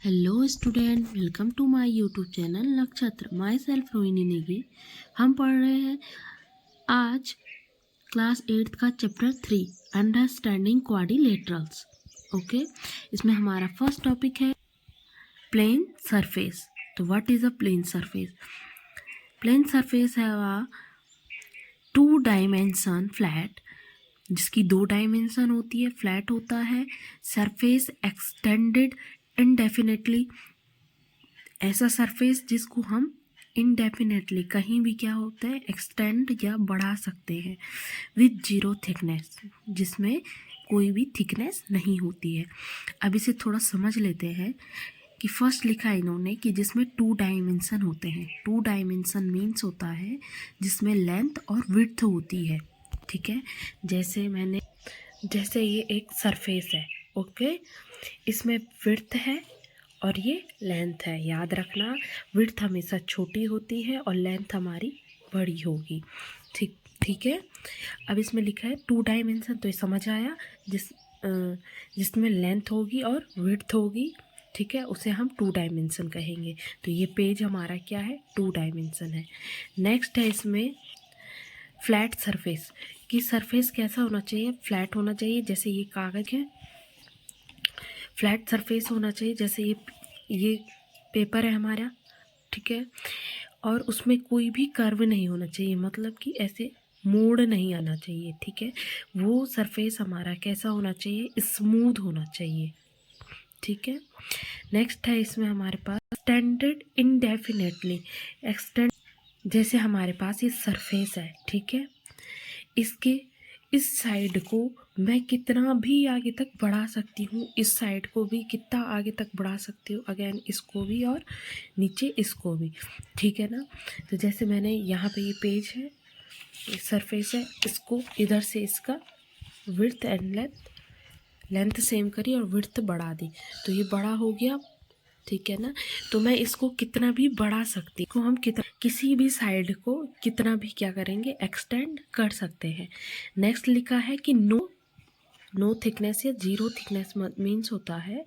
Hello student, welcome to my YouTube channel Nakshatra. Myself Rohini Negi. हम पढ़ रहे हैं आज क्लास 8 का चैप्टर 3 अंडरस्टैंडिंग क्वाड्रिलेटरल्स। ओके, इसमें हमारा फर्स्ट टॉपिक है प्लेन सरफेस। तो what is a plane surface? Plane surface है वह 2 डायमेंशन फ्लैट, जिसकी 2 डायमेंशन होती है, फ्लैट होता है। सरफेस एक्सटेंडेड इनडेफिनेटली, ऐसा सरफेस जिसको हम इनडेफिनेटली कहीं भी क्या होता है एक्सटेंड या बढ़ा सकते हैं। विथ जीरो थिकनेस, जिसमें कोई भी थिकनेस नहीं होती है। अब इसे थोड़ा समझ लेते हैं कि फर्स्ट लिखा इन्होंने कि जिसमें 2 डायमेंशन होते हैं। 2 डायमेंशन मीन्स होता है जिसमें लेंथ और विड्थ होती है। ठीक है, जैसे ये एक सरफेस है। ओके, इसमें विड्थ है और ये लेंथ है। याद रखना, विड्थ हमेशा छोटी होती है और लेंथ हमारी बड़ी होगी। ठीक है। अब इसमें लिखा है 2 डायमेंशन, तो ये समझ आया। जिसमें लेंथ होगी और विड्थ होगी, ठीक है, उसे हम 2 डायमेंशन कहेंगे। तो ये पेज हमारा क्या है, 2 डायमेंशन है। नेक्स्ट है इसमें फ्लैट सरफेस। कि सरफेस कैसा होना चाहिए, फ्लैट होना चाहिए। जैसे ये कागज है, फ्लैट सरफेस होना चाहिए। जैसे ये पेपर है हमारा, ठीक है, और उसमें कोई भी कर्व नहीं होना चाहिए, मतलब कि ऐसे मोड़ नहीं आना चाहिए। ठीक है, वो सरफेस हमारा कैसा होना चाहिए, स्मूथ होना चाहिए। ठीक है। नेक्स्ट है इसमें हमारे पास एक्सटेंडेड इनडेफिनेटली। एक्सटेंड, जैसे हमारे पास ये सरफेस है, ठीक है, इसके इस साइड को मैं कितना भी आगे तक बढ़ा सकती हूँ, इस साइड को भी कितना आगे तक बढ़ा सकती हूँ, अगेन इसको भी और नीचे इसको भी। ठीक है ना। तो जैसे मैंने यहाँ पे ये पेज है, सरफेस है, इसको इधर से इसका विड्थ एंड लेंथ सेम करी और विड्थ बढ़ा दी, तो ये बड़ा हो गया। ठीक है ना। तो मैं इसको कितना भी बढ़ा सकती हूँ, हम किसी भी साइड को कितना भी क्या करेंगे, एक्सटेंड कर सकते हैं। नेक्स्ट लिखा है कि नो थिकनेस या जीरो थिकनेस मीन्स होता है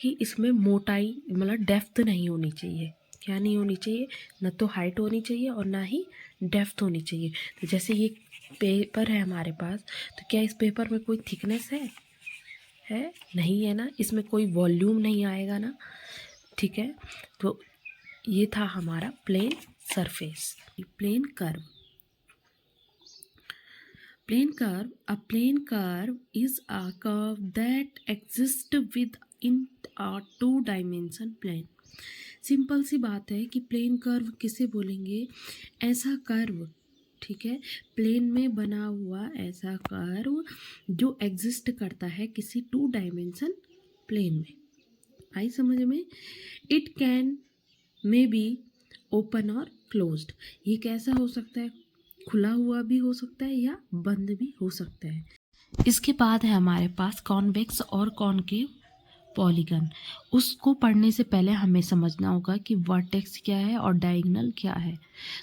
कि इसमें मोटाई मतलब डेप्थ नहीं होनी चाहिए। क्या नहीं होनी चाहिए, न तो हाइट होनी चाहिए और ना ही डेप्थ होनी चाहिए। तो जैसे ये पेपर है हमारे पास, तो क्या इस पेपर में कोई थिकनेस है नहीं है ना, इसमें कोई वॉल्यूम नहीं आएगा ना। ठीक है, तो ये था हमारा plane surface. Plane curve, a plane curve is a curve that exists within a 2-dimension plane। Simple सी बात है कि प्लेन कर्व किसे बोलेंगे, ऐसा कर्व, ठीक है, प्लेन में बना हुआ ऐसा कर्व जो एग्जिस्ट करता है किसी 2-डायमेंशन प्लेन में। आई समझ में? It can may be open और क्लोज्ड। ये कैसा हो सकता है, खुला हुआ भी हो सकता है या बंद भी हो सकता है। इसके बाद है हमारे पास कॉन्वेक्स और कॉनकेव पॉलीगन। उसको पढ़ने से पहले हमें समझना होगा कि वर्टेक्स क्या है और डायगोनल क्या है।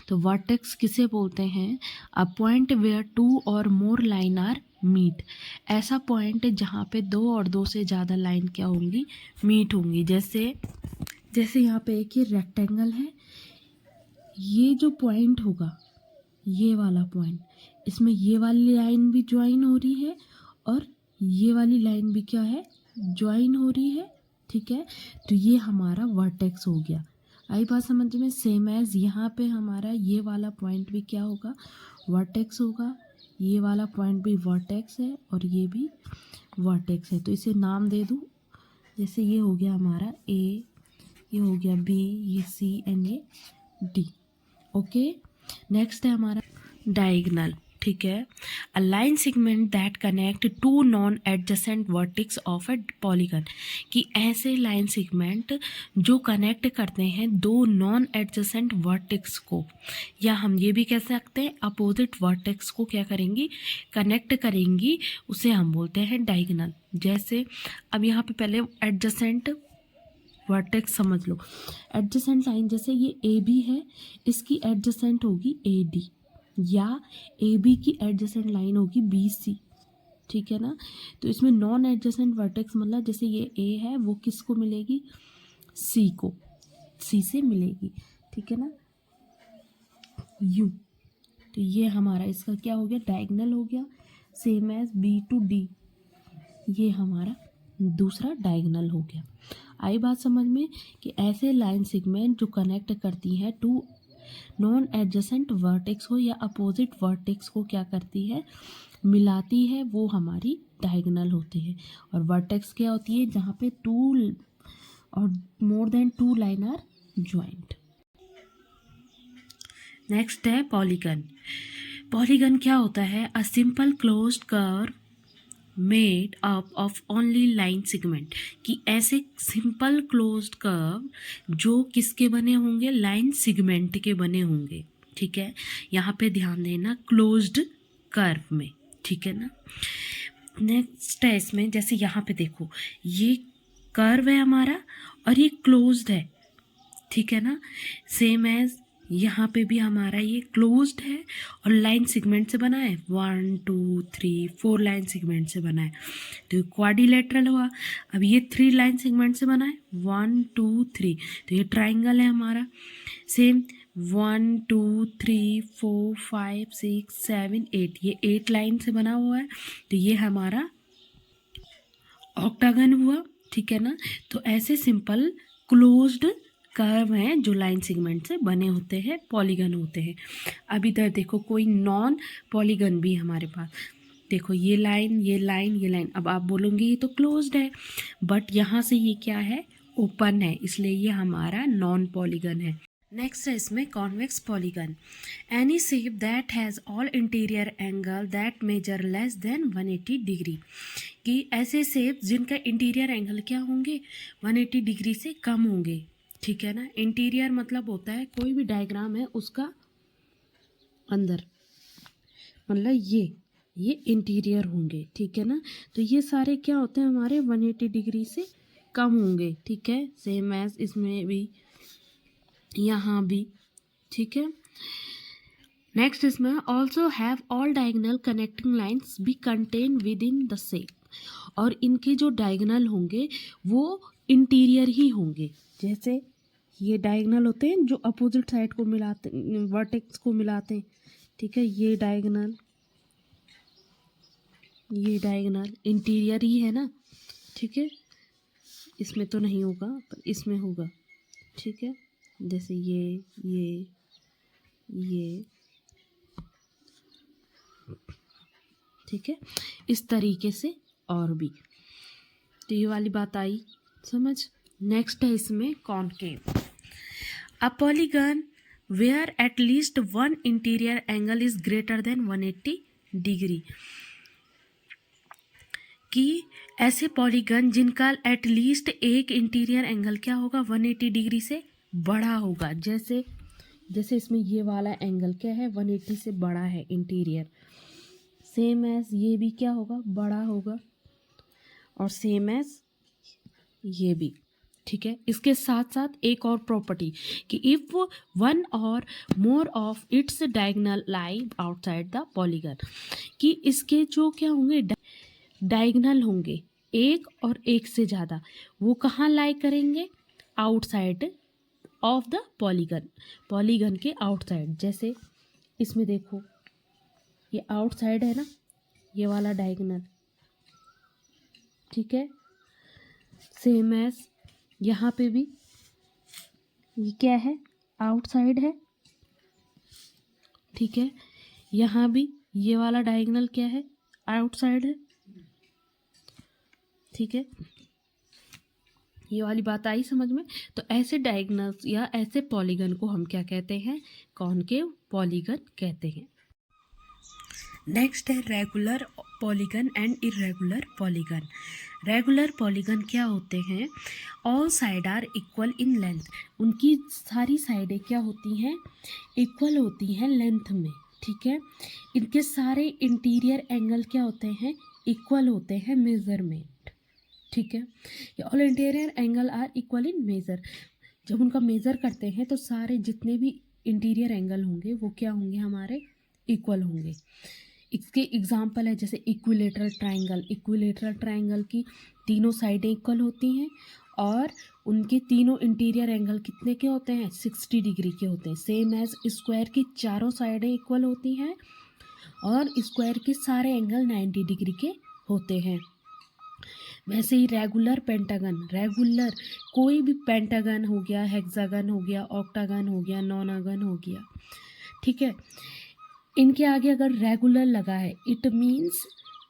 तो वर्टेक्स किसे बोलते हैं, अ पॉइंट वेयर 2 और मोर लाइन आर मीट। ऐसा पॉइंट जहाँ पे 2 और 2 से ज़्यादा लाइन क्या होंगी, मीट होंगी। जैसे यहाँ पे एक ये रेक्टेंगल है, ये जो पॉइंट होगा, ये वाला पॉइंट, इसमें ये वाली लाइन भी ज्वाइन हो रही है और ये वाली लाइन भी क्या है, ज्वाइन हो रही है। ठीक है, तो ये हमारा वर्टेक्स हो गया। आई बात समझ में? सेम एज यहाँ पे हमारा ये वाला पॉइंट भी क्या होगा, वर्टेक्स होगा। ये वाला पॉइंट भी वर्टेक्स है और ये भी वर्टेक्स है। तो इसे नाम दे दूँ, जैसे ये हो गया हमारा ए, ये हो गया बी, ये सी एंड ये डी। ओके, नेक्स्ट है हमारा डायगोनल। ठीक है, a line segment that connect 2 non adjacent vertex of A polygon. कि ऐसे लाइन सेगमेंट जो कनेक्ट करते हैं 2 नॉन एडजेसेंट वर्टेक्स को, या हम ये भी कह सकते हैं अपोजिट वर्टेक्स को क्या करेंगी, कनेक्ट करेंगी, उसे हम बोलते हैं डायगोनल। जैसे अब यहाँ पे पहले एडजेसेंट वर्टेक्स समझ लो। एडजेसेंट लाइन, जैसे ये ए बी है, इसकी एडजेसेंट होगी ए डी, या ए बी की एडजेसेंट लाइन होगी बी सी। ठीक है ना। तो इसमें नॉन एडजेसेंट वर्टेक्स मतलब जैसे ये ए है, वो किसको मिलेगी, सी को, सी से मिलेगी, ठीक है ना, यू। तो ये हमारा इसका क्या हो गया, डायगोनल हो गया, same as B to D, ये हमारा दूसरा डायगोनल हो गया। आई बात समझ में कि ऐसे लाइन सेगमेंट जो कनेक्ट करती हैं टू नॉन एडजेसेंट वर्टेक्स को या अपोजिट वर्टेक्स को क्या करती है, मिलाती है, वो हमारी डायगोनल होते हैं। और वर्टेक्स क्या होती है, जहाँ पे टू और more than two line are joint. Next है पॉलीगन। पॉलीगन क्या होता है, a simple closed curve made up of only line segment, कि ऐसे सिंपल क्लोज्ड कर्व जो किसके बने होंगे, लाइन सेगमेंट के बने होंगे, ठीक है। यहाँ पे ध्यान देना क्लोज्ड कर्व में, ठीक है ना। नेक्स्ट है इसमें, जैसे यहाँ पे देखो ये कर्व है हमारा और ये क्लोज्ड है, ठीक है ना, सेम एज यहाँ पे भी हमारा ये क्लोज्ड है और लाइन सेगमेंट से बना है, 1 2 3 4 लाइन सेगमेंट से बना है, तो ये क्वाड्रिलेटरल हुआ। अब ये 3 लाइन सेगमेंट से बना है, 1 2 3, तो ये ट्राइंगल है हमारा। सेम 1 2 3 4 5 6 7 8, ये 8 लाइन से बना हुआ है, तो ये हमारा ऑक्टागन हुआ, ठीक है ना। तो ऐसे सिंपल क्लोज्ड कर्व हैं जो लाइन सेगमेंट से बने होते हैं, पॉलीगन होते हैं। अब इधर देखो कोई नॉन पॉलीगन भी हमारे पास, देखो ये लाइन ये लाइन ये लाइन, अब आप बोलोगे ये तो क्लोज्ड है, बट यहाँ से ये क्या है, ओपन है, इसलिए ये हमारा नॉन पॉलीगन है। नेक्स्ट है इसमें convex polygon. Any shape that has all interior angle that measure less than 180 degree, कि ऐसे शेप जिनका इंटीरियर एंगल क्या होंगे, 180 डिग्री से कम होंगे, ठीक है ना। इंटीरियर मतलब होता है कोई भी डायग्राम है उसका अंदर, मतलब ये इंटीरियर होंगे, ठीक है ना। तो ये सारे क्या होते हैं हमारे 180 डिग्री से कम होंगे, ठीक है, सेम एज इसमें भी, यहाँ भी, ठीक है। नेक्स्ट इसमें also have all diagonal connecting lines be contain within the shape, और इनके जो डायगोनल होंगे वो इंटीरियर ही होंगे। जैसे ये डायगोनल होते हैं जो अपोजिट साइड को मिलाते, वर्टेक्स को मिलाते हैं, ठीक है, ये डायगोनल इंटीरियर ही है ना, ठीक है। इसमें तो नहीं होगा पर इसमें होगा, ठीक है, जैसे ये ठीक है, इस तरीके से और भी। तो ये वाली बात आई समझ। नेक्स्ट है इसमें concave. A polygon where at least one interior angle is greater than 180 degree, कि ऐसे पॉलीगन जिनका एट लीस्ट एक इंटीरियर एंगल क्या होगा, 180 डिग्री से बड़ा होगा। जैसे इसमें ये वाला एंगल क्या है, 180 से बड़ा है इंटीरियर, सेम एज ये भी क्या होगा, बड़ा होगा, और सेम एज ये भी, ठीक है। इसके साथ साथ एक और प्रॉपर्टी कि इफ वन और more of its diagonal lie outside the polygon, कि इसके जो क्या होंगे, डायगोनल होंगे एक और एक से ज़्यादा, वो कहाँ लाई करेंगे, आउटसाइड ऑफ द पॉलीगन के आउटसाइड। जैसे इसमें देखो ये आउटसाइड है ना, ये वाला डायगोनल, ठीक है, सेम एज यहाँ पे भी ये क्या है, आउटसाइड है, ठीक है, यहाँ भी ये वाला डायगोनल क्या है, आउटसाइड है, ठीक है। ये वाली बात आई समझ में। तो ऐसे डायगोनल्स या ऐसे पॉलीगन को हम क्या कहते हैं, कॉनकेव पॉलीगन कहते हैं। नेक्स्ट है regular polygon and irregular polygon. Regular polygon क्या होते हैं, all side are equal in length, उनकी सारी साइडें क्या होती हैं, इक्वल होती हैं लेंथ में, ठीक है। इनके सारे इंटीरियर एंगल क्या होते हैं, इक्वल होते हैं मेजरमेंट, ठीक है। All interior angle are equal in measure, जब उनका मेज़र करते हैं तो सारे जितने भी इंटीरियर एंगल होंगे वो क्या होंगे, हमारे इक्वल होंगे। इसके एग्जाम्पल है जैसे इक्विलेटरल ट्रायंगल की तीनों साइडें इक्वल होती हैं और उनके तीनों इंटीरियर एंगल कितने के होते हैं, 60 डिग्री के होते हैं। सेम एज स्क्वायर की चारों साइडें इक्वल होती हैं और स्क्वायर के सारे एंगल 90 डिग्री के होते हैं। वैसे ही रेगुलर पेंटागन, रेगुलर कोई भी पेंटागन हो गया, हेक्सागन हो गया, ऑक्टागन हो गया, नॉनागन हो गया, ठीक है, इनके आगे अगर रेगुलर लगा है इट मीन्स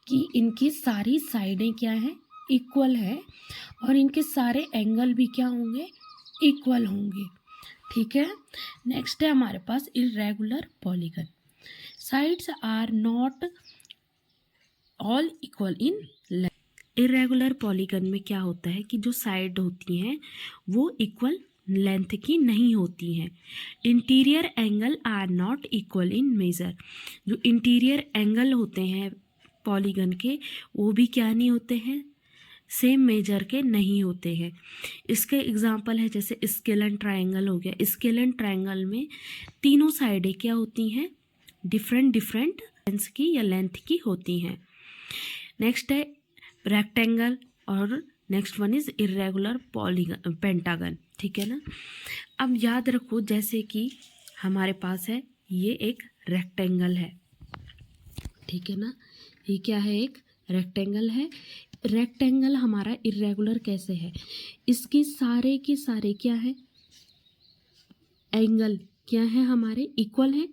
कि इनकी सारी साइडें क्या हैं, इक्वल है और इनके सारे एंगल भी क्या होंगे, इक्वल होंगे, ठीक है। नेक्स्ट है हमारे पास irregular polygon. Sides are not all equal in length. Irregular polygon में क्या होता है कि जो साइड होती हैं वो इक्वल लेंथ की नहीं होती हैं। Interior angle are not equal in measure. जो इंटीरियर एंगल होते हैं पॉलीगन के वो भी क्या नहीं होते हैं, सेम मेजर के नहीं होते हैं। इसके एग्जांपल है जैसे स्केलन ट्रायंगल हो गया। स्केलन ट्रायंगल में तीनों साइडें क्या होती हैं, डिफरेंट डिफरेंट लेंथ की या लेंथ की होती हैं। नेक्स्ट है रेक्टेंगल और next one is irregular polygon, pentagon, ठीक है ना। अब याद रखो जैसे कि हमारे पास है ये एक रेक्टेंगल है, ठीक है ना, ये क्या है, एक रेक्टेंगल है। रेक्टेंगल हमारा इर्रेगुलर कैसे है, इसके सारे के सारे क्या है, एंगल क्या है हमारे, इक्वल है,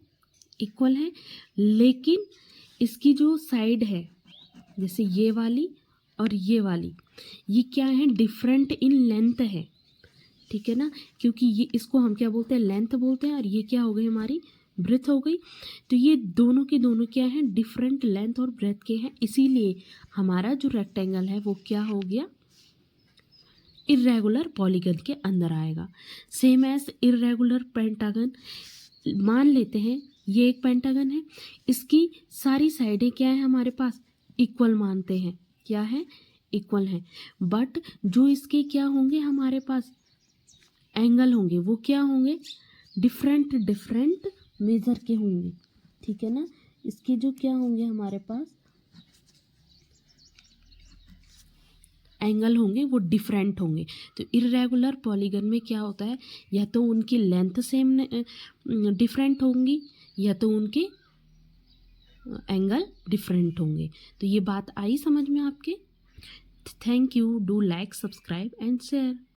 इक्वल है, लेकिन इसकी जो साइड है जैसे ये वाली और ये वाली, ये क्या है, डिफरेंट इन लेंथ है, ठीक है ना, क्योंकि ये इसको हम क्या बोलते हैं, लेंथ बोलते हैं, और ये क्या हो गई हमारी, ब्रेथ हो गई। तो ये दोनों के दोनों क्या हैं, डिफरेंट लेंथ और ब्रेथ के हैं, इसीलिए हमारा जो रेक्टेंगल है वो क्या हो गया, इर्रेगुलर पॉलीगन के अंदर आएगा। सेम एज इर्रेगुलर पेंटागन, मान लेते हैं ये एक पेंटागन है, इसकी सारी साइडें क्या है हमारे पास, इक्वल मानते हैं, क्या है, इक्वल है, बट जो इसके क्या होंगे हमारे पास एंगल होंगे वो क्या होंगे, डिफरेंट डिफरेंट मेजर के होंगे, ठीक है ना। इसके जो क्या होंगे हमारे पास एंगल होंगे वो डिफरेंट होंगे। तो इर्रेगुलर पॉलीगन में क्या होता है, या तो उनकी लेंथ सेम डिफरेंट होंगी या तो उनके एंगल डिफरेंट होंगे। तो ये बात आई समझ में आपके। Thank you, do like, subscribe and share.